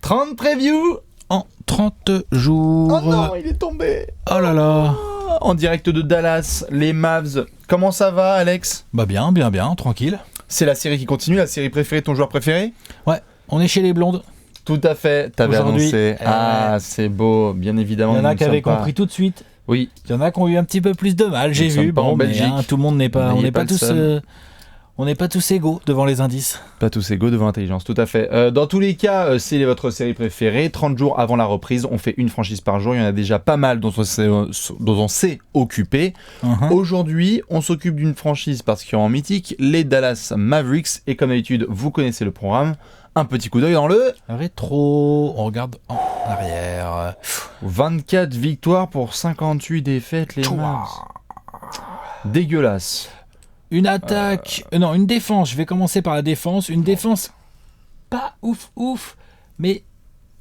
30 previews en 30 jours. Oh non, il est tombé. Oh là là. En direct de Dallas, les Mavs. Comment ça va, Alex ? Bah bien, tranquille. C'est la série qui continue, la série préférée, ton joueur préféré ? Ouais, on est chez les blondes. Tout à fait, t'avais Aujourd'hui, annoncé. C'est beau, bien évidemment. Il y en a qui avaient compris tout de suite. Oui. Il y en a qui ont eu un petit peu plus de mal, j'ai vu. Bon, en Belgique. Tout le monde n'est pas, on n'est pas tous... On n'est pas tous égaux devant les indices. Pas tous égaux devant l'intelligence, tout à fait. Dans tous les cas, c'est votre série préférée. 30 jours avant la reprise, on fait une franchise par jour. Il y en a déjà pas mal dont on s'est occupé. Aujourd'hui, on s'occupe d'une franchise particulièrement mythique, les Dallas Mavericks. Et comme d'habitude, vous connaissez le programme. Un petit coup d'œil dans le rétro. On regarde en arrière. 24 victoires pour 58 défaites, les Mavs. Dégueulasse. Une attaque, non, une défense, je vais commencer par la défense. Une défense pas ouf, mais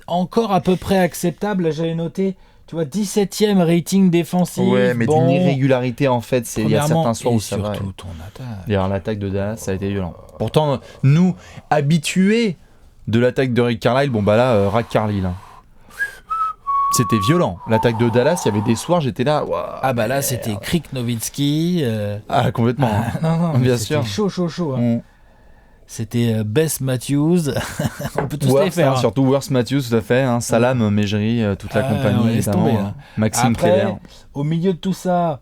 encore à peu près acceptable. Là, j'avais noté, tu vois, 17e rating défensif. Ouais, mais d'une irrégularité, en fait, il y a certains soirs où ça va. Surtout ton attaque. D'ailleurs, l'attaque de Dallas, ça a été violent. Pourtant, nous, habitués de l'attaque de Rick Carlisle, bon bah là, Rick Carlisle, hein. C'était violent. L'attaque de Dallas, il y avait des soirs, j'étais là. Wow, ah bah là, c'était Crick Nowitzki. Ah, complètement. Non, bien sûr. C'était chaud. Hein. C'était Bess Matthews. On peut tous les faire. Hein. Surtout Worth Matthews, tout à fait. Hein. Salam, Mejri, toute la compagnie. Laisse tomber, hein. Maxime Après, au milieu de tout ça,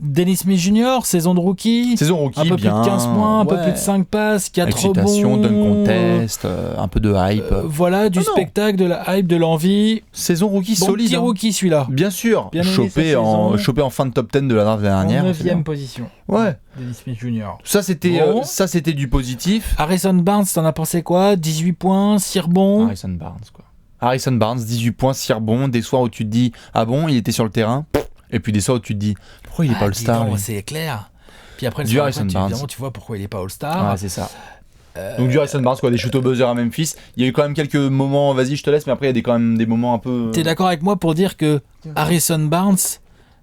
Dennis Smith Jr., saison de rookie. Un peu bien. Plus de 15 points, un peu plus de 5 passes, 4 rebonds. Dunk contest, un peu de hype. Voilà, du spectacle, de la hype, de l'envie. Saison rookie solide. Petit rookie celui-là. Bien sûr. Bien chopé en fin de top 10 de la draft dernière. En 9e position. Ouais. Dennis Smith Jr. Ça, c'était du positif. Harrison Barnes, t'en as pensé quoi ? 18 points, 6 rebonds. Harrison Barnes, 18 points, 6 rebonds. Des soirs où tu te dis, ah bon, il était sur le terrain. Et puis des soirs où tu te dis, pourquoi il n'est pas All-Star non, c'est clair. Puis après, du Harrison Barnes. Tu vois pourquoi il n'est pas All-Star. Ouais, c'est ça. Donc du Harrison Barnes, des shoots au buzzer à Memphis. Il y a eu quand même quelques moments, vas-y, je te laisse, mais après, il y a quand même des moments un peu... T'es d'accord avec moi pour dire que Harrison Barnes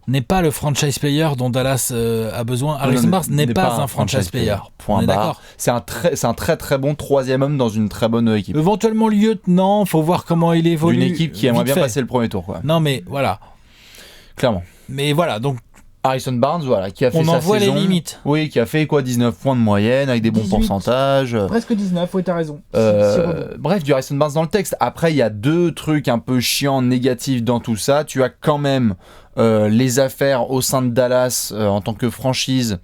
n'est pas le franchise player dont Dallas a besoin. Harrison Barnes n'est pas un franchise player. Point barre. C'est un très très bon troisième homme dans une très bonne équipe. Éventuellement lieutenant, faut voir comment il évolue. Une équipe qui aimerait bien passer le premier tour, quoi. Non mais voilà. Clairement. Mais voilà, donc Harrison Barnes, qui a fait sa saison. On en voit les limites. Oui, qui a fait 19 points de moyenne avec des bons pourcentages. Presque 19, oui, t'as raison. Bref, du Harrison Barnes dans le texte. Après, il y a deux trucs un peu chiants, négatifs dans tout ça. Tu as quand même les affaires au sein de Dallas en tant que franchise.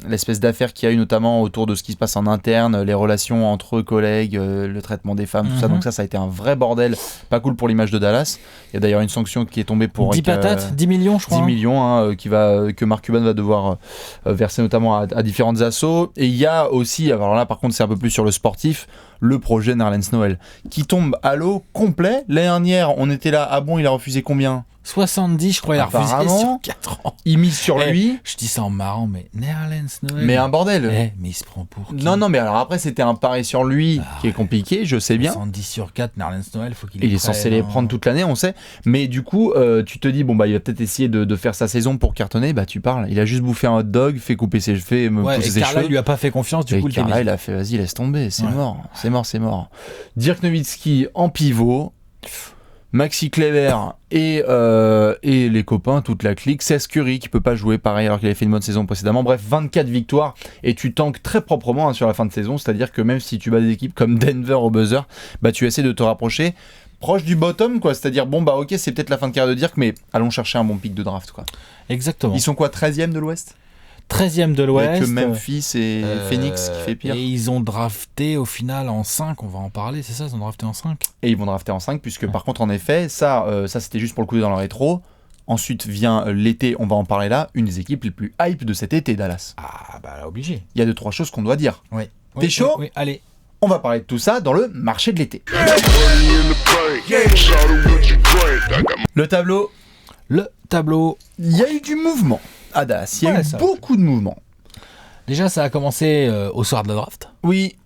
L'espèce d'affaires qu'il y a eu notamment autour de ce qui se passe en interne, les relations entre collègues, le traitement des femmes, tout ça. Donc ça a été un vrai bordel, pas cool pour l'image de Dallas. Il y a d'ailleurs une sanction qui est tombée pour 10 millions je crois. 10 millions que Mark Cuban va devoir verser notamment à différentes assos. Et il y a aussi, alors là par contre c'est un peu plus sur le sportif, le projet Nerlens Noel qui tombe à l'eau complet. L'année dernière on était là, ah bon il a refusé combien ? 70, je crois, il a refusé sur 4 ans. Il mise sur lui. Je dis ça en marrant, mais Nerlens Noel. Mais un bordel. Mais il se prend pour qui ? Non, mais alors après, c'était un pari sur lui qui est compliqué, je sais bien. 70 sur 4, Nerlens Noel, faut qu'il Il est censé les prendre toute l'année, on sait. Mais du coup, tu te dis, il va peut-être essayer de faire sa saison pour cartonner. Bah, tu parles. Il a juste bouffé un hot dog, fait pousser ses cheveux. Carla, il lui a pas fait confiance, du coup, le Carla, il a fait, vas-y, laisse tomber, c'est mort. C'est mort. Dirk Nowitzki en pivot. Maxi Kleber et les copains, toute la clique. C'est Curry qui peut pas jouer pareil alors qu'il avait fait une bonne saison précédemment. Bref, 24 victoires et tu tankes très proprement sur la fin de saison. C'est-à-dire que même si tu bats des équipes comme Denver au buzzer, tu essaies de te rapprocher proche du bottom, quoi. C'est-à-dire, ok, c'est peut-être la fin de carrière de Dirk, mais allons chercher un bon pic de draft, quoi. Exactement. Ils sont quoi, 13e de l'Ouest ? 13e de l'Ouest. Avec Memphis et Phoenix qui fait pire. Et ils ont drafté au final en 5, on va en parler, c'est ça ? Ils ont drafté en 5 ? Et ils vont drafter en 5, puisque par contre, en effet, ça c'était juste pour le coup dans le rétro. Ensuite vient l'été, on va en parler là, une des équipes les plus hype de cet été, Dallas. Ah, bah là, obligé. Il y a 2-3 choses qu'on doit dire. Oui. T'es chaud ? Oui, allez. On va parler de tout ça dans le marché de l'été. Le tableau. Il y a eu du mouvement à Dallas. Il y a eu beaucoup de mouvement. Déjà, ça a commencé au soir de la draft. Oui.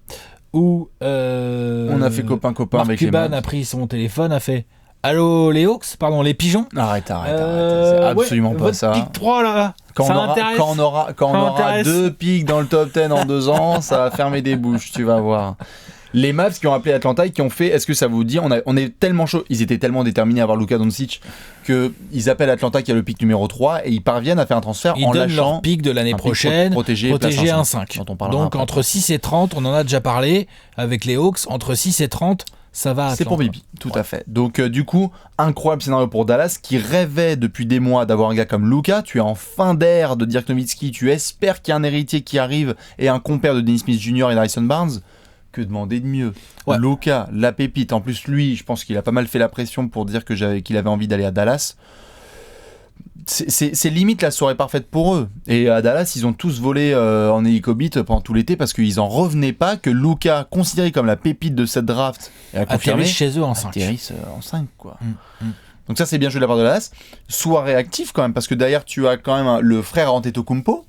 Où on a fait copain-copain avec les Mark Cuban a pris son téléphone, a fait « Allô, les Hawks ? Pardon, les Pigeons ?» Arrête. C'est absolument pas ça. Pick 3, là. Quand Ça on m'intéresse. quand on Ça aura m'intéresse. 2 pics dans le top 10 en 2 ans, ça va fermer des bouches, tu vas voir. Les Mavs qui ont appelé Atlanta et qui ont fait, est-ce que ça vous dit, on est tellement chaud, ils étaient tellement déterminés à avoir Luka Doncic qu'ils appellent Atlanta qui a le pic numéro 3 et ils parviennent à faire un transfert Ils en donnent lâchant leur pic de l'année un pic prochaine, protégé protégé à place 1,5. dont on parlera Donc après. entre 6 et 30, on en a déjà parlé avec les Hawks, entre 6 et 30, ça va à C'est pour Atlanta. Bibi, tout à fait. Donc du coup, incroyable scénario pour Dallas qui rêvait depuis des mois d'avoir un gars comme Luka. Tu es en fin d'ère de Dirk Nowitzki, tu espères qu'il y a un héritier qui arrive et un compère de Dennis Smith Jr. et d'Harrison Barnes. Que demander de mieux? Ouais. Luka, la pépite. En plus, lui, je pense qu'il a pas mal fait la pression pour dire qu'il avait envie d'aller à Dallas. C'est limite la soirée parfaite pour eux. Et à Dallas, ils ont tous volé en hélicobite pendant tout l'été parce qu'ils en revenaient pas que Luka, considéré comme la pépite de cette draft, et à confirmer, Atterrissent chez eux en 5. atterrissent en 5 quoi. Mm. Donc ça c'est bien joué de la part de Dallas. Sois réactif quand même parce que derrière tu as quand même le frère Antetokounmpo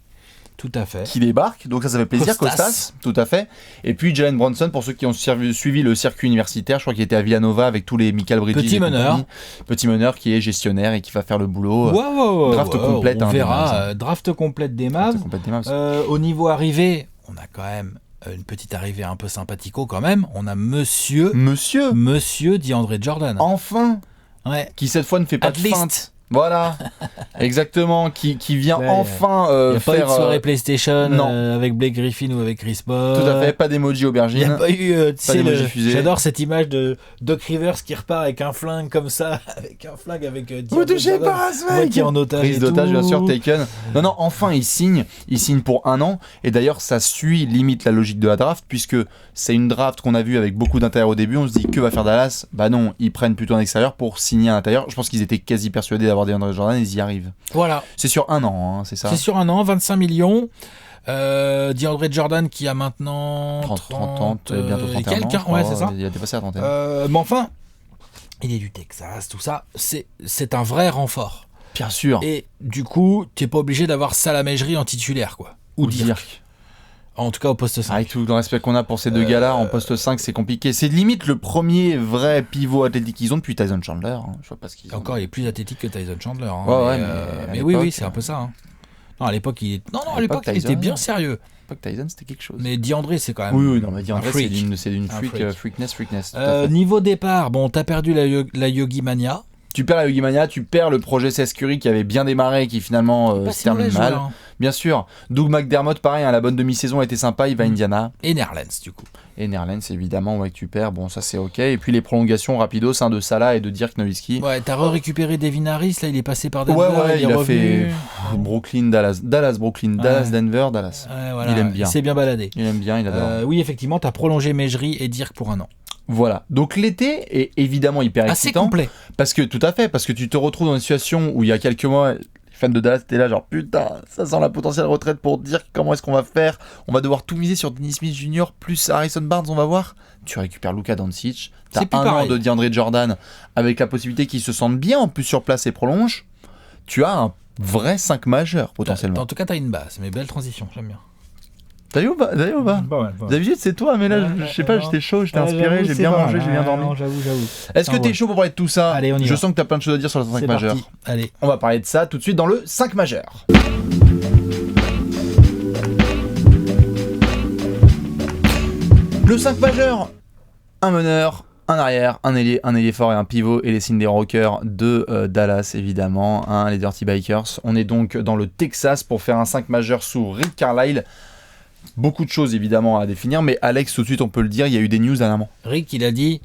Tout à fait. qui débarque, donc ça fait plaisir. Kostas, tout à fait. Et puis Jalen Brunson, pour ceux qui ont suivi le circuit universitaire, je crois qu'il était à Villanova avec tous les Michael Bridges. Petit et meneur. compagnie. Petit meneur qui est gestionnaire et qui va faire le boulot. Wow, draft complète, on hein, des verra. Mavs, Draft complète des Mavs. Complètement. Au niveau arrivée, on a quand même une petite arrivée un peu sympathico quand même. On a Monsieur DeAndre Jordan. Enfin, Ouais. qui cette fois ne fait pas At de least. feinte. Voilà, exactement, qui vient Ouais, enfin Il n'y a pas eu faire de soirée PlayStation non. Avec Blake Griffin ou avec Chris Paul. tout à fait, pas d'emoji Il n'y aubergine. a pas eu, tu sais, d'emoji fusée. j'adore cette image de Doc Rivers qui repart avec un flingue comme ça, avec Vous DeAndre touchez Jordan, pas à ce ouais, mec. qui est en otage. Prise et d'otage, tout. bien sûr, Taken. Non, enfin, il signe pour 1 an. Et d'ailleurs, ça suit limite la logique de la draft, puisque c'est une draft qu'on a vue avec beaucoup d'intérieur au début. On se dit, que va faire Dallas? Bah non, ils prennent plutôt un extérieur pour signer un intérieur. Je pense qu'ils étaient quasi persuadés d'avoir DeAndre Jordan et ils y arrivent. Voilà, C'est sur 1 an, hein, c'est ça? c'est sur 1 an, 25 millions. DeAndre Jordan qui a maintenant 30 ans, bientôt 31 ans. quelques, je crois. ouais, c'est ça. Il a dépassé la trentaine. Mais enfin, il est du Texas, tout ça. C'est un vrai renfort. Bien sûr. Et du coup, tu n'es pas obligé d'avoir Salamejerie en titulaire, quoi. Ou Dirk. Dirk. En tout cas, au poste 5. Avec tout le respect qu'on a pour ces deux gars-là, en poste 5, c'est compliqué. C'est limite le premier vrai pivot athlétique qu'ils ont depuis Tyson Chandler. Hein. Je vois pas ce qu'ils ont. Encore, il est plus athlétique que Tyson Chandler. Hein. Ouais, mais à oui, l'époque, c'est un peu ça. Hein. Non, à l'époque, à l'époque, il était Tyson, bien sérieux. Pas que Tyson, c'était quelque chose. Mais DeAndre, c'est quand même. Oui, non, mais DeAndre, un freak. c'est d'une Un freak, freak. freakness. tout à fait. Niveau départ, bon, t'as perdu la Yogi Mania. Tu perds la Yogi Mania, tu perds le projet Seth Curry qui avait bien démarré et qui finalement Pas se si termine mauvais mal. joueur, hein. Bien sûr. Doug McDermott, pareil, hein, la bonne demi-saison a été sympa, il va à Indiana. Et Nerlens, du coup. Et Nerlens, évidemment, ouais, que tu perds. Bon, ça c'est ok. Et puis les prolongations rapidos de Salah et de Dirk Nowitzki. Ouais, t'as récupéré Devin Harris, là, il est passé par Denver. Ouais, il est a revenu. fait Brooklyn, Dallas, Brooklyn, Ouais. Dallas, Denver, Dallas. Ouais, voilà, Il aime bien. Il s'est bien baladé. Il aime bien, il adore. Oui, effectivement, t'as prolongé Mejri et Dirk pour 1 an. Voilà. Donc l'été est évidemment hyper Assez excitant. complet. Parce que, tout à fait, parce que tu te retrouves dans une situation où il y a quelques mois, les fans de Dallas étaient là, genre putain, ça sent la potentielle retraite pour dire comment est-ce qu'on va faire. On va devoir tout miser sur Dennis Smith Jr. plus Harrison Barnes, on va voir. Tu récupères Luka Doncic. T'as C'est plus 1 an pareil. de DeAndre Jordan avec la possibilité qu'il se sente bien en plus sur place et prolonge. Tu as un vrai 5 majeur potentiellement. En tout cas, t'as une base, mais belle transition, j'aime bien. T'as vu ou pas D'habitude c'est toi, mais là je sais pas, j'étais chaud, j'étais inspiré, j'ai bien mangé, j'ai bien dormi. J'avoue. Est-ce que Ah, t'es ouais. chaud pour parler de tout ça? Allez, on y Je va. sens que t'as plein de choses à dire sur le 5 C'est majeur. parti. Allez. On va parler de ça tout de suite dans le 5 majeur. Le 5 majeur, un meneur, un arrière, un ailier fort et un pivot et les signes des Rockers de Dallas évidemment, hein, les Dirty Bikers. On est donc dans le Texas pour faire un 5 majeur sous Rick Carlisle. Beaucoup de choses évidemment à définir, mais Alex, tout de suite on peut le dire, il y a eu des news dernièrement. Rick, il a dit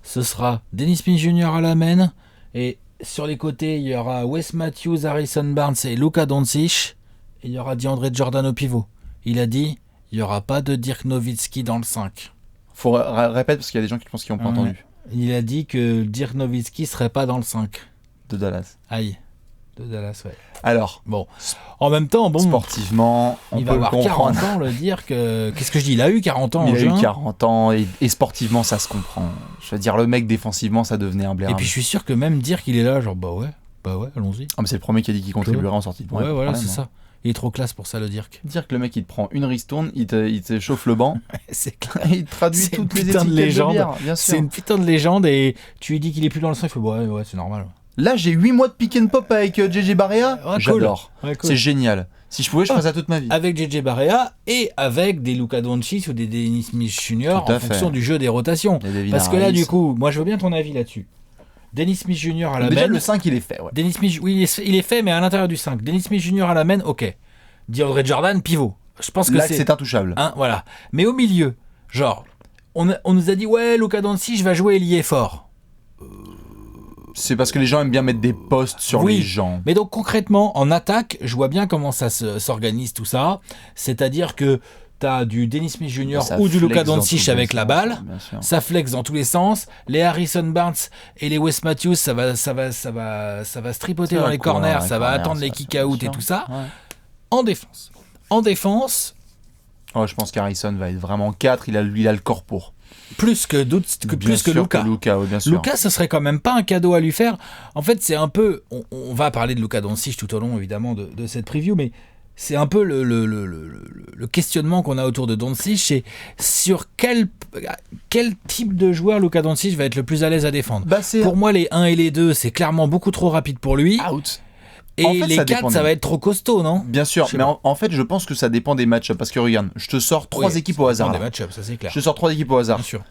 ce sera Dennis Smith Jr. à la main et sur les côtés, il y aura Wes Matthews, Harrison Barnes et Luka Doncic et il y aura DeAndre Jordan au pivot. Il a dit il n'y aura pas de Dirk Nowitzki dans le 5. Faut répéter parce qu'il y a des gens qui pensent qu'ils n'ont pas entendu. Il a dit que Dirk Nowitzki serait pas dans le 5. De Dallas. Aïe. De Dallas, ouais. Alors, Bon. En même temps, bon. sportivement, on il peut va le avoir comprendre. 40 ans, le Dirk. Qu'est-ce que je dis? Il a eu 40 ans en Il a juin. eu 40 ans et sportivement ça se comprend. Je veux dire, le mec défensivement ça devenait un blaire. Et puis je suis sûr que même Dirk, il est là, genre bah ouais, allons-y. Ah, mais c'est le premier qui a dit qu'il contribuerait en sortie de banc. Ouais, pas de voilà, problème, c'est hein. ça. Il est trop classe pour ça, le Dirk. Dire que le mec il te prend une ristourne, il te chauffe le banc, C'est clair. et il te traduit C'est toutes une les putain de étiquettes de légende. bière, bien sûr. C'est une putain de légende et tu lui dis qu'il est plus dans le sang, il fait ouais, c'est normal. Là, j'ai 8 mois de pick and pop avec JJ Barea. Ouais, cool. J'adore. Ouais, cool. C'est génial. Si je pouvais, je ferais ça toute ma vie. Avec JJ Barea et avec des Luka Doncic ou des Dennis Smith Jr. Tout à en fait. fonction du jeu des rotations. Des Devin Parce que là, Harris. du coup, moi, je veux bien ton avis là-dessus. Dennis Smith Jr. à la Déjà, main. le 5, il est fait. Ouais. Dennis Smith, oui, il est fait, mais à l'intérieur du 5. Dennis Smith Jr. à la main, ok. DeAndre Jordan, pivot. Je pense que Là, c'est intouchable. Hein, voilà. Mais au milieu, genre, on nous a dit, ouais, Luka Doncic va jouer ailier fort. C'est parce que les gens aiment bien mettre des postes sur Oui, les gens. Mais donc concrètement, en attaque, je vois bien comment ça s'organise tout ça. C'est-à-dire que tu as du Dennis Smith Jr. Ça ou du Luka flex dans Doncic tous les avec la sens, balle. bien sûr. Ça flex dans tous les sens. Les Harrison Barnes et les Wes Matthews, ça va se tripoter Ça dans va les courir corners, dans les ça va corners, attendre ça, les ça, kick-out bien et sûr. tout ça. Ouais. En défense. En défense, Oh, je pense qu'Harrison va être vraiment 4. Il a le corps pour. plus que Bien sûr Luka. Luka, oui, bien sûr. Luka, ce serait quand même pas un cadeau à lui faire. En fait, c'est un peu. On va parler de Luka Doncic tout au long, évidemment, de cette preview, mais c'est un peu le questionnement qu'on a autour de Doncic. C'est sur quel type de joueur Luka Doncic va être le plus à l'aise à défendre. Bah, c'est Pour moi, les 1 et les 2, c'est clairement beaucoup trop rapide pour lui. out. Et En fait, les ça 4, dépend ça des- va être trop costaud, non? Bien sûr, Je sais mais pas. en fait, je pense que ça dépend des matchs. Parce que regarde, je te sors 3 Oui, équipes ça au dépend hasard. des là. match-ups, ça c'est clair. Je te sors 3 équipes au hasard. Bien sûr.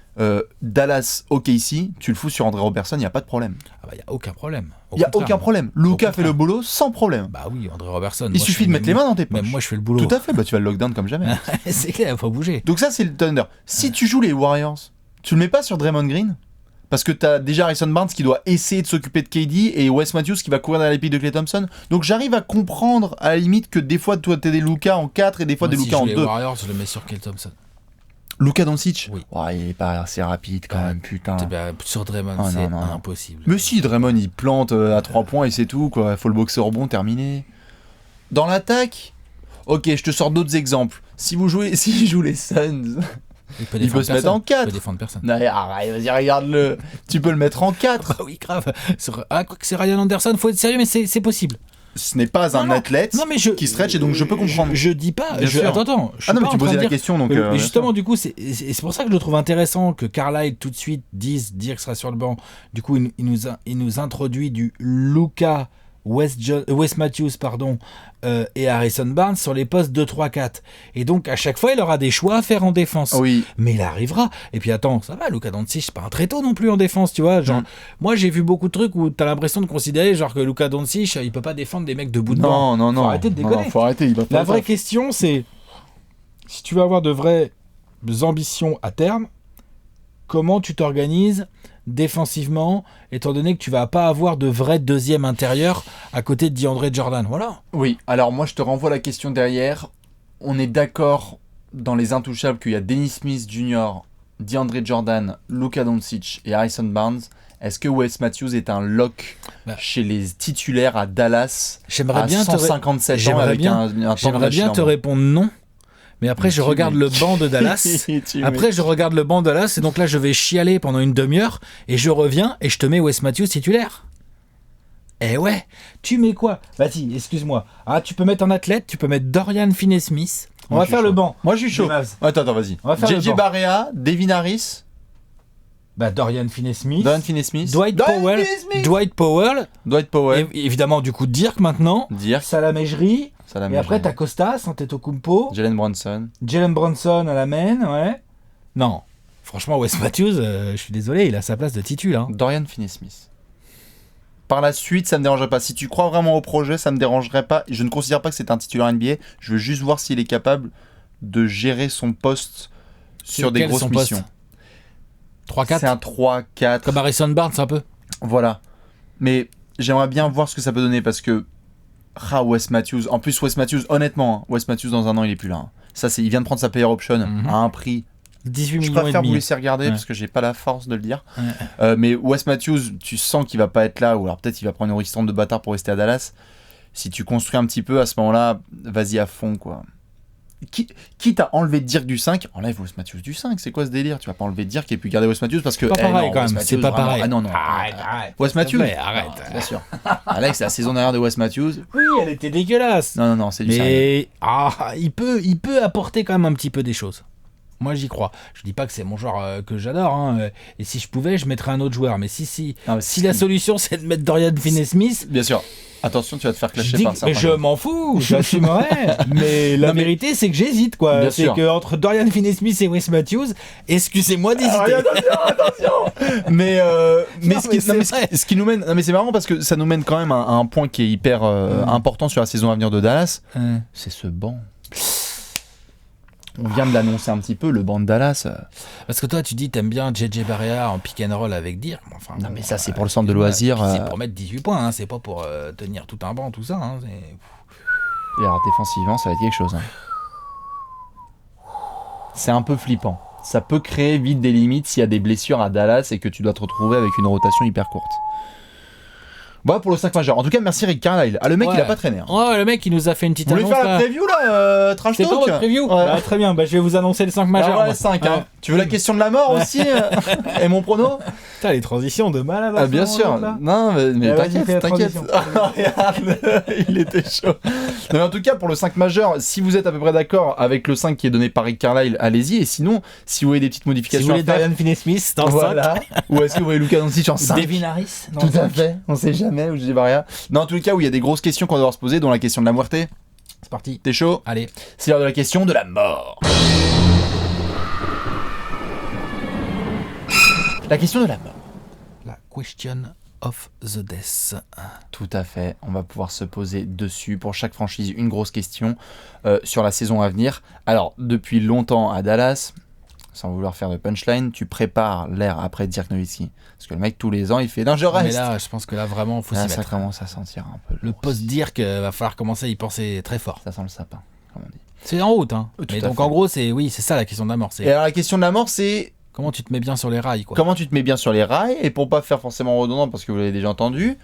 Dallas, OKC, tu le fous sur André Robertson, il n'y a pas de problème. Ah bah, y a aucun problème. Au Il n'y a contraire. aucun problème. Au Luka fait contraire. le boulot sans problème. Bah oui, André Robertson. Il moi, je suffit fais de mettre les mains dans tes poches. Même moi, je fais le boulot. Tout à fait, bah, tu vas le lockdown comme jamais. C'est clair, faut bouger. Donc ça, c'est le Thunder. Si tu joues les Warriors, tu le mets pas sur Draymond Green parce que t'as déjà Harrison Barnes qui doit essayer de s'occuper de KD et Wes Matthews qui va courir dans les pieds de Klay Thompson. Donc j'arrive à comprendre à la limite que des fois toi t'as des Luka en 4 et des fois Moi, des si Luka je en joue les 2. Warriors, je le mets sur Klay Thompson. Luka Doncic, Oui. ouais, il est pas assez rapide quand même, putain. Sur Draymond, Oh, c'est non. impossible. Mais si, Draymond il plante à 3 points et c'est tout quoi. Faut le boxer au rebond, terminé. Dans l'attaque, ok, je te sors d'autres exemples. Si il joue les Suns. Il peut Il défendre peut se mettre personne. en 4. Il peut défendre personne. Non, arrête, vas-y, regarde-le. Tu peux le mettre en 4. Ah oui, grave. Quoi que c'est Ryan Anderson, faut être sérieux, mais c'est possible. Ce n'est pas un Non, athlète Non, mais qui stretch et donc je peux comprendre. Je dis pas. Bien sûr. Attends. Je suis Ah non, mais pas tu en train posais de la dire- question donc. Mais bien justement, sûr. du coup, c'est pour ça que je le trouve intéressant que Carlisle tout de suite dise Dirk sera sur le banc. Du coup, il nous introduit du Luka, Wes Matthews, et Harrison Barnes sur les postes 2, 3, 4. Et donc, à chaque fois, il aura des choix à faire en défense. Oui, Mais il arrivera. Et puis attends, ça va, Luka Doncic, c'est pas un tréteau non plus en défense, tu vois. Genre, moi j'ai vu beaucoup de trucs où t'as l'impression de considérer genre que Luka Doncic, il peut pas défendre des mecs de bout de banc. non. Faut arrêter de déconner. Non, faut arrêter. Il va La pas vraie le faire. question, c'est si tu veux avoir de vraies ambitions à terme, comment tu t'organises défensivement, étant donné que tu vas pas avoir de vrai deuxième intérieur à côté de DeAndre Jordan. Voilà. Oui, alors moi je te renvoie la question derrière. On est d'accord dans les intouchables qu'il y a Dennis Smith Jr., DeAndre Jordan, Luka Doncic et Harrison Barnes. Est-ce que Wes Matthews est un lock Bah. chez les titulaires à Dallas J'aimerais à bien 157 ans j'aimerais avec bien- un temps de J'aimerais bien te lâcher répondre non. Mais après, Mais je tu regarde mets- le banc de Dallas. Après, je regarde le banc de Dallas et donc là, je vais chialer pendant une demi-heure et je reviens et je te mets Wes Matthews titulaire. Eh ouais, tu mets quoi? Vas-y, excuse-moi. Ah, tu peux mettre un athlète, tu peux mettre Dorian Finney-Smith. On Moi, va je suis faire le chaud. banc. Moi je suis chaud. Des Mavs. Attends, vas-y. On va faire le JJ banc. Barea, Devin Harris, Bah, Dorian Finney-Smith, Don Finney-Smith, Dwight Powell, Dwight Powell, et évidemment du coup Dirk maintenant, Dirk, Salamejri, Salam et après t'as Costas, Antetokounmpo, Jalen Brunson. Jalen Brunson à la main, ouais. Non, franchement Wes Matthews, je suis désolé, il a sa place de titul. Hein. Dorian Finney-Smith. Par la suite, ça me dérangerait pas. Si tu crois vraiment au projet, ça me dérangerait pas. Je ne considère pas que c'est un titulaire NBA. Je veux juste voir s'il est capable de gérer son poste sur des Quel grosses son poste missions. 3-4 C'est un 3-4. comme Harrison Barnes un peu. Voilà. Mais j'aimerais bien voir ce que ça peut donner parce que Wes Matthews. En plus, Wes Matthews, honnêtement, Wes Matthews dans un an, il est plus là. Hein. Ça, il vient de prendre sa player option à un prix. 18 Je millions et préfère vous demi. laisser regarder Ouais. parce que j'ai pas la force de le dire. Ouais. Mais Wes Matthews, tu sens qu'il va pas être là, ou alors peut-être il va prendre une résistance de bâtard pour rester à Dallas. Si tu construis un petit peu à ce moment-là, vas-y à fond quoi. Quitte à enlever Dirk du 5, enlève Wes Matthews du 5, c'est quoi ce délire? Tu vas pas enlever Dirk et puis garder Wes Matthews parce que. Pas pareil non, quand Wes même, Matthews, c'est pas vraiment- pareil. Ah non, non. Arrête. Wes S'il te Matthews plaît, arrête. Non, bien sûr. Alex, c'est la saison dernière de Wes Matthews. Oui, elle était dégueulasse. Non, c'est du sérieux. Mais il peut apporter quand même un petit peu des choses. Moi, j'y crois. Je dis pas que c'est mon joueur que j'adore. Hein. Et si je pouvais, je mettrais un autre joueur. Mais si la solution, c'est de mettre Dorian Finney-Smith... Bien sûr. Attention, tu vas te faire clasher par ça. Mais je m'en fous, j'assumerai. Mais la vérité, c'est que j'hésite, quoi. Bien c'est sûr. que entre Dorian Finney-Smith et Wes Matthews, excusez-moi d'hésiter. Attention. Mais ce qui nous mène, non mais c'est marrant parce que ça nous mène quand même à un point qui est hyper important sur la saison à venir de Dallas. C'est ce banc. On vient de l'annoncer un petit peu, le banc de Dallas. Parce que toi, tu dis, t'aimes bien JJ Barea en pick and roll avec Dirk. Enfin, non, mais ça, c'est pour le centre de loisirs. C'est pour mettre 18 points, hein. C'est pas pour tenir tout un banc, tout ça. Hein. Et alors, défensivement, ça va être quelque chose. Hein. C'est un peu flippant. Ça peut créer vite des limites s'il y a des blessures à Dallas et que tu dois te retrouver avec une rotation hyper courte. Voilà pour le 5 majeur. En tout cas, merci Rick Carlisle. Ah, le mec, il a pas traîné. Hein. Ouais, le mec, il nous a fait une petite annonce. Vous voulez faire la preview là, Trash Talk? C'est pas votre preview? Ouais. Bah, très bien, je vais vous annoncer les 5 majeurs. Ah ouais, 5. Hein. Tu veux la question de la mort aussi et mon prono? Putain, les transitions de malade. Ah, bien sûr. Non, mais t'inquiète. Regarde, il était chaud. Non, mais en tout cas, pour le 5 majeur, si vous êtes à peu près d'accord avec le 5 qui est donné par Rick Carlisle, allez-y. Et sinon, si vous voulez des petites modifications, si vous voulez Dorian Finney-Smith dans le 5. Ou est-ce que vous voulez Luka Doncic en 5? Devin Harris. Tout à fait. On sait jamais. Ou je dis rien. Non, en tout cas, où il y a des grosses questions qu'on va devoir se poser, dont la question de la muerte. C'est parti. T'es chaud? Allez. C'est l'heure de la question de la mort. La question de la mort. La question of the death. Tout à fait. On va pouvoir se poser dessus pour chaque franchise une grosse question sur la saison à venir. Alors, depuis longtemps à Dallas, sans vouloir faire de punchline, tu prépares l'ère après Dirk Nowitzki. Parce que le mec, tous les ans, il fait « Non, je reste !» Mais là, je pense que là, vraiment, il faut s'y mettre. Ça commence à sentir un peu. Le post-Dirk, va falloir commencer à y penser très fort. Ça sent le sapin, comme on dit. C'est en route, hein. Tout Mais à donc, fait. en gros, c'est ça la question de la mort. Et alors, la question de la mort, c'est... Comment tu te mets bien sur les rails, quoi. Comment tu te mets bien sur les rails, et pour pas faire forcément redondant, parce que vous l'avez déjà entendu,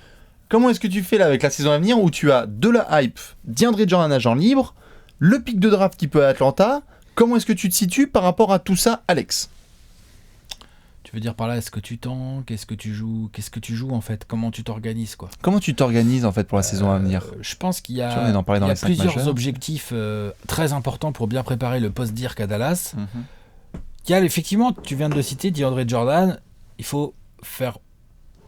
comment est-ce que tu fais là avec la saison à venir où tu as de la hype, DeAndre Jordan agent libre, le pic de draft qui peut à Atlanta, comment est-ce que tu te situes par rapport à tout ça, Alex? Tu veux dire par là, est-ce que tu tanks, qu'est-ce que tu joues en fait, comment tu t'organises, quoi. Comment tu t'organises en fait pour la saison à venir? Je pense qu'il y a, on en parlait dans il y a les 5 plusieurs majeurs. objectifs très importants pour bien préparer le post-Dirk à Dallas. Mhm. Il y a effectivement, tu viens de le citer, DeAndre Jordan, il faut faire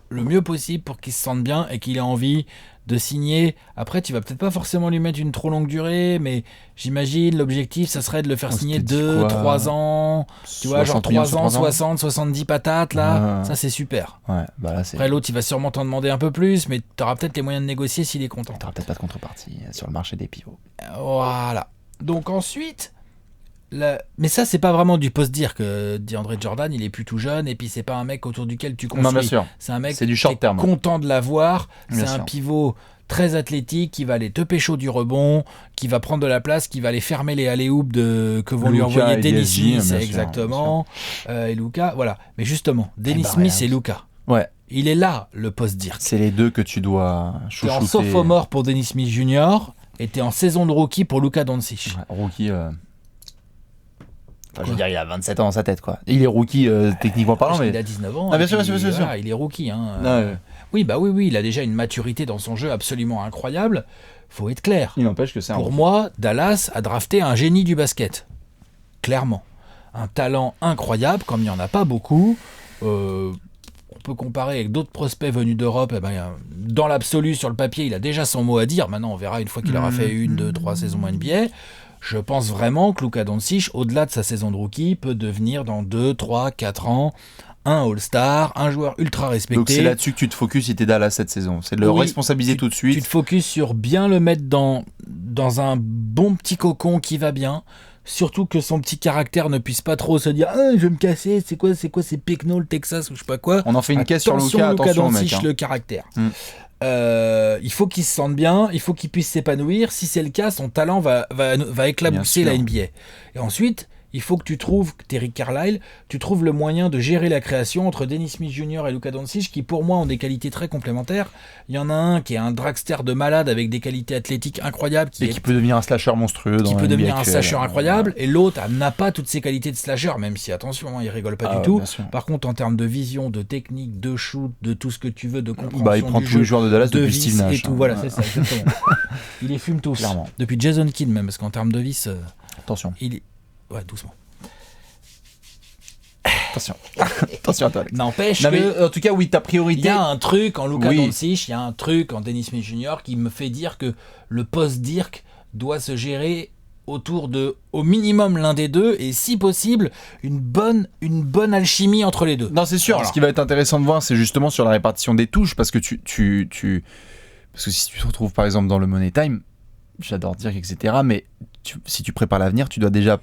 le mieux possible pour qu'il se sente bien et qu'il ait envie de signer. Après, tu vas peut-être pas forcément lui mettre une trop longue durée, mais j'imagine l'objectif, ça serait de le faire signer 2-3 ans. Tu vois, genre 3 ans, 60, 70 patates, là. Ça, c'est super. Ouais, bah là, c'est... Après, l'autre, il va sûrement t'en demander un peu plus, mais tu auras peut-être les moyens de négocier s'il est content. T'auras peut-être pas de contrepartie sur le marché des pivots. Voilà. Donc ensuite... Mais ça, c'est pas vraiment du post-Dirk. DeAndre Jordan, il est plus tout jeune, et puis c'est pas un mec autour duquel tu construis. Non, bien sûr. C'est un mec c'est du short terme. Content de l'avoir. Bien C'est sûr. un pivot très athlétique qui va aller te pécho du rebond, qui va prendre de la place, qui va aller fermer les alley-oops que vont lui Luka envoyer et Dennis DSJ, Smith, bien exactement, et Luka. Voilà. Mais justement, Dennis bah, Smith rien. et Luka. Ouais. Il est là, le post-Dirk. C'est les deux que tu dois T'es chouchouter. en sophomore pour Dennis Smith Jr. et t'es en saison de rookie pour Luka Doncic. Ouais, rookie... Enfin, je veux dire, il a 27 ans dans sa tête, quoi. Il est rookie, techniquement parlant, mais... Il a 19 ans. Ah, bien sûr, et puis, bien sûr, bien sûr. voilà, il est rookie. Hein. Ouais. Oui, il a déjà une maturité dans son jeu absolument incroyable. Faut être clair. Il n'empêche que c'est un... Pour moi, Dallas a drafté un génie du basket. Clairement. Un talent incroyable, comme il n'y en a pas beaucoup. On peut comparer avec d'autres prospects venus d'Europe. Eh ben, dans l'absolu, sur le papier, il a déjà son mot à dire. Maintenant, on verra une fois qu'il aura fait 1, 2, 3 saisons NBA. Je pense vraiment que Luka Doncic, au-delà de sa saison de rookie, peut devenir dans 2, 3, 4 ans un All-Star, un joueur ultra respecté. Donc c'est là-dessus que tu te focuses si t'es Dallas cette saison. C'est de le responsabiliser tout de suite. Tu te focuses sur bien le mettre dans un bon petit cocon qui va bien. Surtout que son petit caractère ne puisse pas trop se dire je vais me casser, c'est quoi ces Pecno, le Texas ou je sais pas quoi. On en fait une caisse sur Luka, attention Doncic, mec. Le caractère. Il faut qu'il se sente bien, il faut qu'il puisse s'épanouir. Si c'est le cas, son talent va éclabousser la NBA. Et ensuite, il faut que tu trouves, Terry Carlisle, tu trouves le moyen de gérer la création entre Dennis Smith Jr. et Luka Doncic, qui pour moi ont des qualités très complémentaires. Il y en a un qui est un dragster de malade avec des qualités athlétiques incroyables, qui peut devenir un slasher monstrueux. Qui peut devenir un slasher incroyable, et l'autre n'a pas toutes ces qualités de slasher, même si attention, il rigole pas du tout. Par contre, en termes de vision, de technique, de shoot, de tout ce que tu veux, de compréhension il prend du tous jeu, les joueurs de Dallas depuis Steve Nash. Et tout, voilà, c'est ça, exactement. Il les fume tous. Clairement. Depuis Jason Kidd même, parce qu'en termes de vis, attention. ouais, doucement. Attention à toi, Alex. N'empêche Non, que... mais en tout cas, oui, ta priorité. Il y a un truc en Luka Oui. Doncic, il y a un truc en Dennis Smith Jr. qui me fait dire que le post-Dirk doit se gérer autour de, au minimum, l'un des deux, et si possible, une bonne alchimie entre les deux. Non, c'est sûr. Voilà. Ce qui va être intéressant de voir, c'est justement sur la répartition des touches, parce que parce que si tu te retrouves par exemple dans le Money Time, j'adore dire etc. Mais si tu prépares l'avenir, tu dois déjà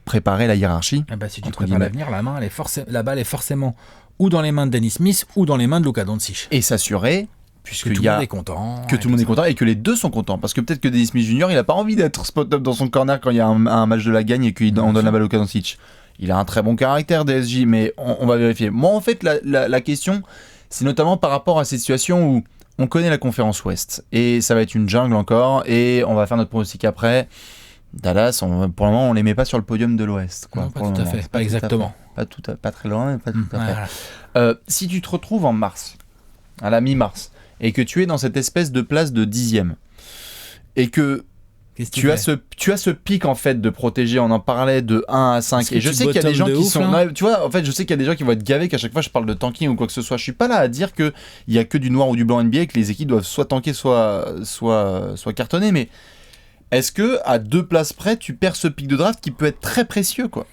préparer la hiérarchie. Eh ben, si tu entre prépares guillemets. l'avenir, la balle est forcément ou dans les mains de Dennis Smith ou dans les mains de Luka Doncic. Et s'assurer, Que puisqu'il tout y le a monde est content. que tout le monde est content et que les deux sont contents. Parce que peut-être que Dennis Smith Jr. il a pas envie d'être spot-up dans son corner quand il y a un match de la gagne et qu'on donne la balle au Luka Doncic. Il a un très bon caractère, DSJ, mais on va vérifier. Moi, en fait, la question, c'est notamment par rapport à cette situation où on connaît la conférence Ouest et ça va être une jungle encore et on va faire notre pronostic après. Dallas, pour le moment, on les met pas sur le podium de l'Ouest. Quoi, Non, pas pour le tout à moment. fait, pas exactement. Pas très loin, mais pas tout à fait. Voilà. Si tu te retrouves en mars, à la mi-mars, et que tu es dans cette espèce de place de 10e, et que Qu'est-ce que tu as ce pic en fait de protéger, on en parlait de 1 à 5, Est-ce que et je tu sais qu'il y a des gens bottomes de qui ouf, sont... là Non, tu vois, en fait, je sais qu'il y a des gens qui vont être gavés qu'à chaque fois je parle de tanking ou quoi que ce soit. Je suis pas là à dire qu'il y a que du noir ou du blanc NBA et que les équipes doivent soit tanker, soit cartonner, mais est-ce que à 2 places près, tu perds ce pic de draft qui peut être très précieux, quoi?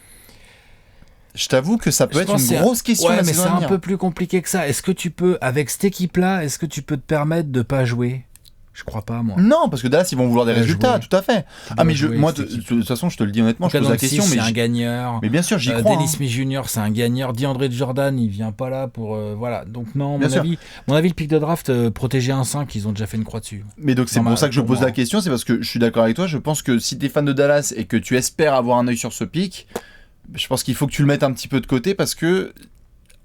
Je t'avoue que ça peut Je être pense une que c'est grosse question ouais, la mais saison c'est à un venir. peu plus compliqué que ça. Est-ce que tu peux, avec cette équipe-là, est-ce que tu peux te permettre de pas jouer? Je crois pas, moi. Non, parce que Dallas, ils vont vouloir des dois résultats, jouer. tout à fait. Tu Ah, dois mais jouer, moi, cette de équipe. toute façon, je te le dis honnêtement, je pose la question, c'est mais un gagneur. bien sûr, j'y crois. Dennis hein. Smith Jr., c'est un gagneur. DeAndre Jordan, il vient pas là pour. Voilà. Donc, non, Bien sûr. mon avis, le pic de draft, protéger un 5, ils ont déjà fait une croix dessus. Mais donc, c'est Normal, pour ça que je pour pose moi. la question, c'est parce que je suis d'accord avec toi. Je pense que si t'es fan de Dallas et que tu espères avoir un œil sur ce pic, je pense qu'il faut que tu le mettes un petit peu de côté parce que,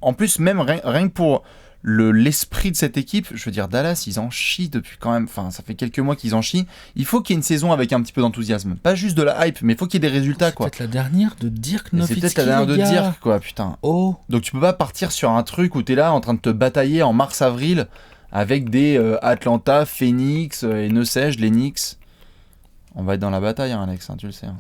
en plus, même rien que pour l'esprit de cette équipe, je veux dire, Dallas, ils en chient depuis quand même, enfin, ça fait quelques mois qu'ils en chient. Il faut qu'il y ait une saison avec un petit peu d'enthousiasme. Pas juste de la hype, mais il faut qu'il y ait des résultats, C'est quoi. peut-être la dernière de Dirk Et Nowitzki. c'est peut-être la dernière de les gars. dire, quoi, putain. Oh, Donc tu peux pas partir sur un truc où t'es là en train de te batailler en mars-avril avec des Atlanta, Phoenix et ne sais-je, les Knicks. On va être dans la bataille, hein, Alex, hein, tu le sais. hein.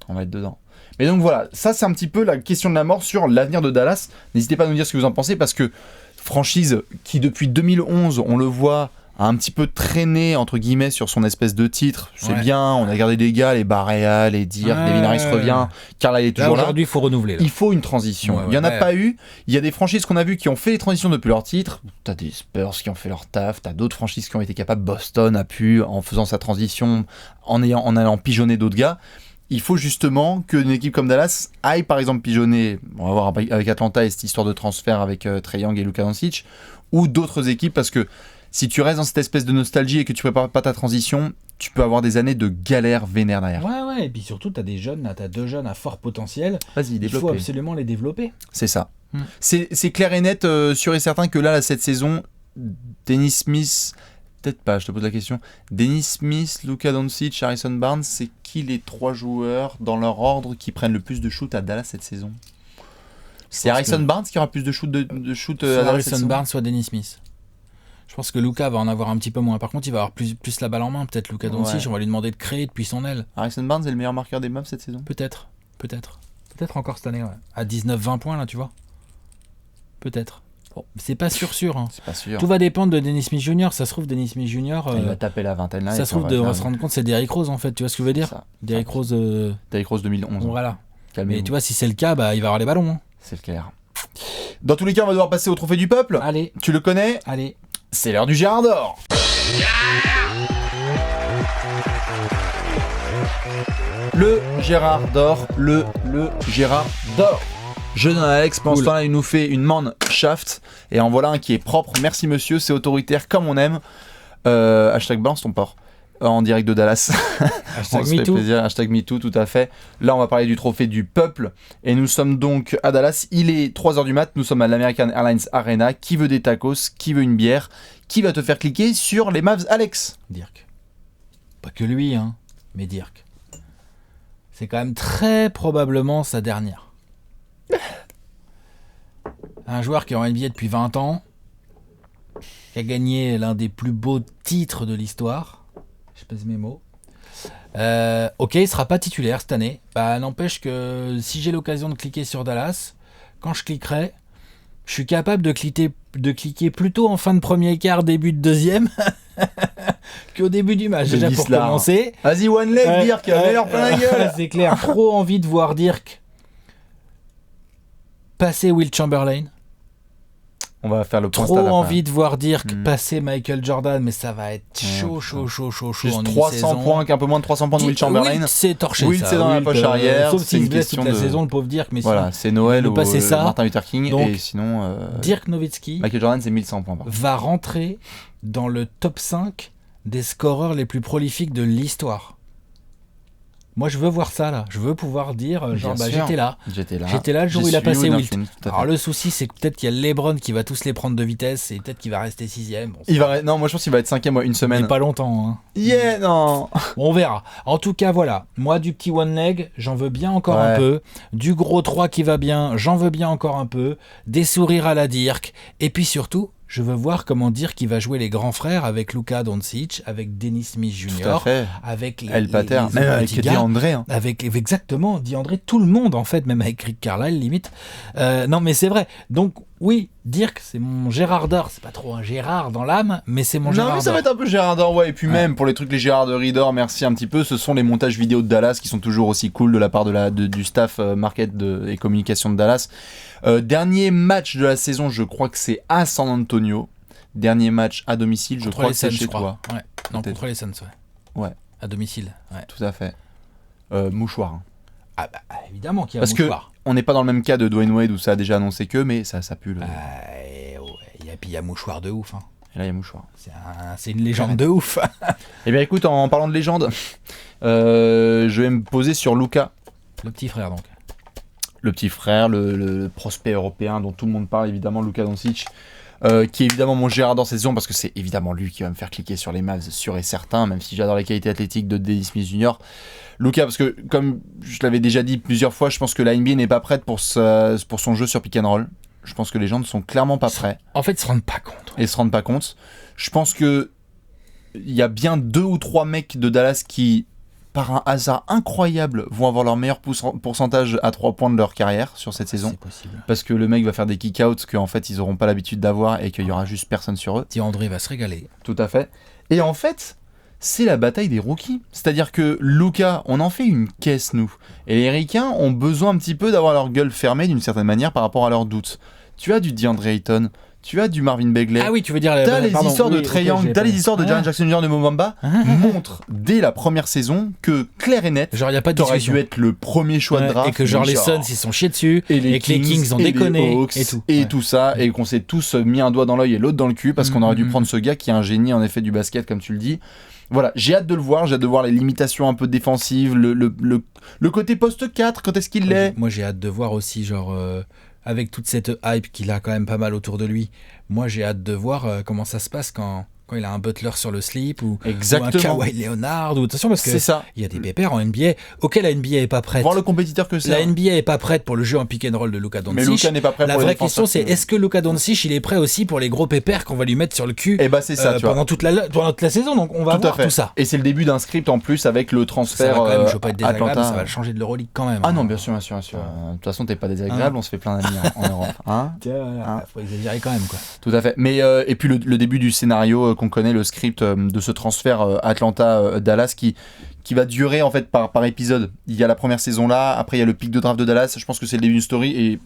On va être dedans. Mais donc voilà, ça c'est un petit peu la question de la mort sur l'avenir de Dallas. N'hésitez pas à nous dire ce que vous en pensez parce que franchise qui depuis 2011, on le voit, a un petit peu traîné entre guillemets sur son espèce de titre. C'est Ouais. bien, on a gardé des gars, les Barrea, les Dirk, Ouais. Devin Harris revient, Carlisle est là toujours là. aujourd'hui, il faut renouveler. Là. Il faut une transition. Ouais, Il n'y en a ouais. pas eu. Il y a des franchises qu'on a vues qui ont fait les transitions depuis leur titre. T'as des Spurs qui ont fait leur taf. T'as d'autres franchises qui ont été capables. Boston a pu, en faisant sa transition, en allant pigeonner d'autres gars. Il faut justement qu'une équipe comme Dallas aille par exemple pigeonner, on va voir avec Atlanta et cette histoire de transfert avec Trae Young et Luka Doncic, ou d'autres équipes parce que si tu restes dans cette espèce de nostalgie et que tu prépares pas ta transition, tu peux avoir des années de galère vénère derrière. Ouais, et puis surtout, t'as 2 jeunes à fort potentiel. Vas-y, Il faut développe. absolument les développer. C'est ça. Hmm. C'est clair et net, sûr et certain que là, cette saison, Dennis Smith, peut-être pas, je te pose la question. Dennis Smith, Luka Doncic, Harrison Barnes, c'est qui les 3 joueurs dans leur ordre qui prennent le plus de shoot à Dallas cette saison? C'est pense Harrison que- Barnes qui aura plus de shoot, de shoot à Soit Dallas cette Harrison saison? Barnes, soit Dennis Smith. Je pense que Luka va en avoir un petit peu moins. Par contre, il va avoir plus la balle en main. Peut-être Luka Doncic, Ouais. on va lui demander de créer depuis son aile. Harrison Barnes est le meilleur marqueur des Mavs cette saison? Peut-être encore cette année, ouais. À 19-20 points, là, tu vois. Peut-être. Bon, c'est pas sûr. Hein. C'est pas sûr. Tout va dépendre de Dennis Smith Jr. Ça se trouve, Dennis Smith Jr. Il va taper la vingtaine là. ça se trouve, on va se rendre compte, c'est Derrick Rose, en fait. Tu vois ce que je veux dire? Derrick Rose, Derrick Rose 2011. voilà. Calmez-vous. Mais tu vois, si c'est le cas, bah, il va avoir les ballons. Hein. C'est clair. Dans tous les cas, on va devoir passer au trophée du peuple. Allez, Tu le connais? C'est l'heure du Gérard d'or. Le Gérard d'or, le Gérard d'or. Jeune Alex, pendant ce temps-là, il nous fait une man shaft. Et en voilà un qui est propre. Merci monsieur, c'est autoritaire comme on aime. Hashtag balance ton porc. En direct de Dallas. On se fait MeToo. plaisir. Hashtag MeToo, tout à fait. Là, on va parler du trophée du peuple. Et nous sommes donc à Dallas. Il est 3h du mat. Nous sommes à l'American Airlines Arena. Qui veut des tacos? Qui veut une bière? Qui va te faire cliquer sur les Mavs, Alex? Dirk. Pas que lui, hein, mais Dirk. C'est quand même très probablement sa dernière. Un joueur qui est en NBA depuis 20 ans, qui a gagné l'un des plus beaux titres de l'histoire. Je pèse mes mots. Ok, il sera pas titulaire cette année. Bah, n'empêche que si j'ai l'occasion de cliquer sur Dallas, quand je cliquerai, je suis capable de cliquer plutôt en fin de premier quart, début de deuxième, qu'au début du match. Déjà pour commencer. Vas-y, one leg, Dirk, meilleur plein la gueule. C'est clair, trop envie de voir Dirk passer Will Chamberlain. On va faire le point Trop envie de voir Dirk passer Michael Jordan, mais ça va être chaud. Juste 300 points, un peu moins de 300 points de Will Chamberlain. Will, c'est torché Will, ça. c'est dans la poche arrière. Sauf s'il se blesse toute la saison, le pauvre Dirk. Mais voilà, c'est Noël ou ça. Martin Luther King. Donc, et sinon, Dirk Nowitzki Michael Jordan, c'est 1100 points. Va rentrer dans le top 5 des scoreurs les plus prolifiques de l'histoire. Moi, je veux voir ça, là. Je veux pouvoir dire, genre, j'étais là. J'étais là le jour où il a passé Wilt. Alors, le souci, c'est que peut-être qu'il y a LeBron qui va tous les prendre de vitesse et peut-être qu'il va rester 6ème. Bon, non, moi, je pense qu'il va être 5ème, une semaine. Mais pas longtemps. Hein. Yeah, non. On verra. En tout cas, voilà. Moi, du petit one leg, j'en veux bien encore un peu. Du gros 3 qui va bien, j'en veux bien encore un peu. Des sourires à la Dirk. Et puis surtout, je veux voir comment dire qu'il va jouer les grands frères avec Luka Doncic, avec Dennis Smith Jr., avec El Pater, même avec DeAndre. Hein. Exactement, DeAndre, tout le monde en fait, même avec Rick Carlisle limite. Non mais c'est vrai. Donc oui, Dirk, c'est mon Gérard d'or. C'est pas trop un Gérard dans l'âme, mais c'est mon Gérard d'or. Non mais ça va être un peu Gérard d'or, ouais. Et puis même pour les trucs, les Gérard de Ridor, merci un petit peu. Ce sont les montages vidéo de Dallas qui sont toujours aussi cool de la part du staff market et communication de Dallas. Dernier match de la saison, je crois que c'est à San Antonio. Dernier match à domicile, je crois que c'est chez toi. Ouais. Non, contre les Suns, ouais. À domicile, ouais. Tout à fait. Mouchoir. Hein. Ah bah évidemment qu'il y a parce mouchoir. Parce qu'on n'est pas dans le même cas de Dwayne Wade où ça a déjà annoncé que, mais ça pue le... Et puis il y a mouchoir de ouf. Hein. Et là il y a mouchoir. C'est une légende de ouf. Eh bien écoute, en parlant de légende, je vais me poser sur Luka. Le petit frère donc. Le petit frère, le prospect européen dont tout le monde parle évidemment, Luka Doncic, qui est évidemment mon Gérard dans cette saison parce que c'est évidemment lui qui va me faire cliquer sur les Mavs, sûr et certain, même si j'adore les qualités athlétiques de Dennis Smith Jr. Luka, parce que comme je l'avais déjà dit plusieurs fois, je pense que la NBA n'est pas prête pour son jeu sur pick and roll. Je pense que les gens ne sont clairement pas prêts. En fait, ils se rendent pas compte. Et se rendent pas compte. Je pense que il y a bien 2 ou 3 mecs de Dallas qui, par un hasard incroyable, vont avoir leur meilleur pourcentage à 3 points de leur carrière sur cette saison. C'est possible. Parce que le mec va faire des kick-outs qu'en fait ils n'auront pas l'habitude d'avoir et qu'il y aura juste personne sur eux. André va se régaler. Tout à fait. Et en fait, c'est la bataille des rookies. C'est-à-dire que Luka, on en fait une caisse nous. Et les Ricains ont besoin un petit peu d'avoir leur gueule fermée d'une certaine manière par rapport à leurs doutes. Tu as du DeAndre Ayton, tu as du Marvin Bagley. Ah oui, tu veux dire... T'as les histoires de Trae Young, t'as les histoires de Jaren Jackson Jr. de Mo Bamba, montrent dès la première saison que clair et net, genre, y a pas de t'aurais dû être le premier choix de draft. Et que genre les Suns ils sont chiés dessus, et que les Kings ont déconné, et tout ça, et qu'on s'est tous mis un doigt dans l'œil et l'autre dans le cul, parce qu'on aurait dû prendre ce gars qui est un génie en effet du basket, comme tu le dis. Voilà, j'ai hâte de le voir, j'ai hâte de voir les limitations un peu défensives, le côté poste 4, quand est-ce qu'il l'est. Moi j'ai hâte de voir aussi, genre... avec toute cette hype qu'il a quand même pas mal autour de lui, moi j'ai hâte de voir comment ça se passe quand il a un Butler sur le slip ou un Kawhi Leonard, ou attention parce que il y a des pépères en NBA auxquels la NBA est pas prête. Voir le compétiteur que c'est. La NBA est pas prête pour le jeu en pick and roll de Luka Doncic. Mais Luka n'est pas prêt. La vraie question c'est est-ce que Luka Doncic il est prêt aussi pour les gros pépères qu'on va lui mettre sur le cul. Et bah c'est ça, pendant toute la saison, donc on va voir tout ça. Et c'est le début d'un script en plus avec le transfert. Ça va quand même, je veux pas être désagréable, Atlanta. Ça va changer de l'Euroleague quand même. Ah non, bien sûr. De toute façon, t'es pas désagréable, on se fait plein d'amis en Europe. Faut exagérer quand même quoi. Tout à fait. Mais et puis le début du scénario qu'on connaît, le script de ce transfert Atlanta-Dallas qui va durer en fait par épisode. Il y a la première saison là, après il y a le pic de draft de Dallas, je pense que c'est le début d'une story et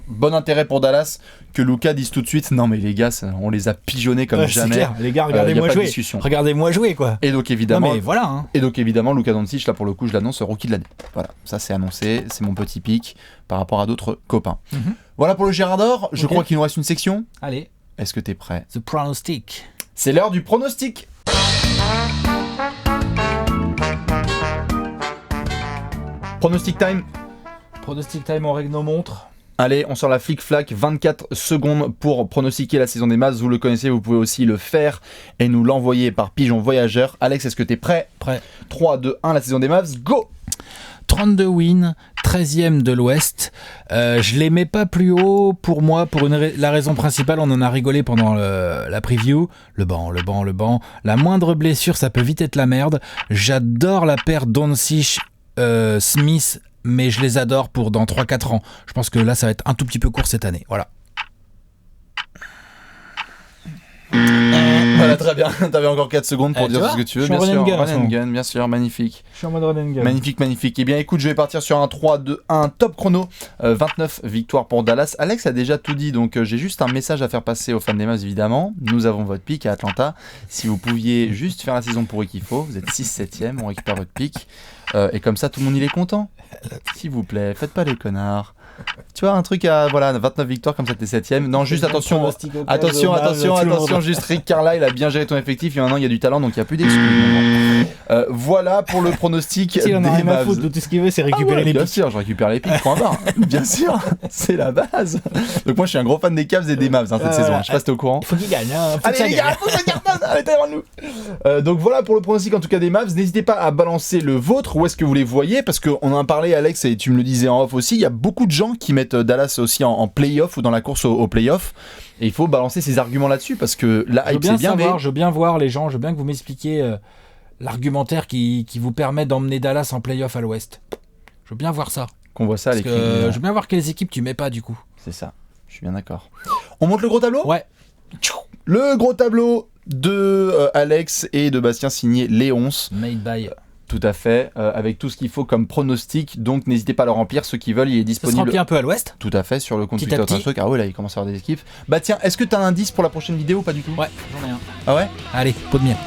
bon intérêt pour Dallas que Luka dise tout de suite non mais les gars, on les a pigeonnés comme jamais. C'est clair. Les gars, regardez-moi jouer. Regardez-moi jouer quoi. Et donc évidemment, non, mais voilà, hein. Et donc évidemment Luka Doncic là pour le coup, je l'annonce rookie de l'année. Voilà, ça c'est annoncé, c'est mon petit pic par rapport à d'autres copains. Voilà pour le Gérard d'or, je crois qu'il nous reste une section. Allez. Est-ce que t'es prêt? The pronostic. C'est l'heure du pronostic. Pronostic time. Pronostic time, on règle nos montres. Allez, on sort la flic-flac, 24 secondes pour pronostiquer la saison des Mavs. Vous le connaissez, vous pouvez aussi le faire et nous l'envoyer par pigeon voyageur. Alex, est-ce que t'es prêt? Prêt. 3, 2, 1, la saison des Mavs, go! 32 wins, 13e de l'Ouest. Je les mets pas plus haut pour moi, pour la raison principale, on en a rigolé pendant la preview. Le banc. La moindre blessure, ça peut vite être la merde. J'adore la paire Doncic Smith, mais je les adore pour dans 3-4 ans. Je pense que là, ça va être un tout petit peu court cette année. Voilà. Voilà, très bien. T'avais encore 4 secondes pour dire tout ce que tu veux. Bien sûr, run and gun, bien sûr, magnifique. Je suis en mode run and gun. Magnifique, magnifique. Eh bien, écoute, je vais partir sur un 3-2-1 top chrono. 29 victoires pour Dallas. Alex a déjà tout dit, donc j'ai juste un message à faire passer aux fans des Mavs, évidemment. Nous avons votre pick à Atlanta. Si vous pouviez juste faire la saison pourrie qu'il faut, vous êtes 6-7ème, on récupère votre pick. Et comme ça, tout le monde il est content. S'il vous plaît, faites pas les connards. Tu vois, un truc à 29 victoires, comme ça t'es 7ème. Non, juste attention, juste Rick Carlisle a bien géré ton effectif et maintenant il y a du talent, donc il n'y a plus d'excuses. Voilà pour le pronostic Si on a des rien à Mavs. foutre de tout ce qu'il veut, c'est récupérer les Bien pics. sûr, je récupère les pics, point barre. Bien sûr, c'est la base. Donc moi je suis un gros fan des Cavs et des Mavs cette saison, je sais pas si t'es au courant. Il faut qu'il gagne, hein. Faut que Allez ça les gagne. gars, faut que ça cartonne, allez derrière nous. Donc voilà pour le pronostic en tout cas des Mavs. N'hésitez pas à balancer le vôtre, où est-ce que vous les voyez, parce qu'on en a parlé Alex et tu me le disais en off aussi, il y a beaucoup de gens qui mettent Dallas aussi en play-off ou dans la course au play-off, et il faut balancer ces arguments là-dessus, parce que la hype c'est bien, mais... Je veux bien voir les gens, je veux bien que vous m'expliquiez l'argumentaire qui vous permet d'emmener Dallas en play-off à l'Ouest. Je veux bien voir ça. qu'on voit ça à Parce l'écrit. que je veux bien voir quelles équipes tu mets pas du coup. C'est ça, je suis bien d'accord. On monte le gros tableau ? Ouais. Le gros tableau de Alex et de Bastien signé Léonce. Made by. Tout à fait, avec tout ce qu'il faut comme pronostic, donc n'hésitez pas à le remplir, ceux qui veulent, il est Ça se disponible. remplit un peu à l'Ouest. Tout à fait, sur le compte Petit à Twitter. petit. Truc. Ah ouais, là il commence à avoir des équipes. Bah tiens, est-ce que t'as un indice pour la prochaine vidéo ou pas du tout ? Ouais, j'en ai un. Ah ouais ? Allez, pot de miel.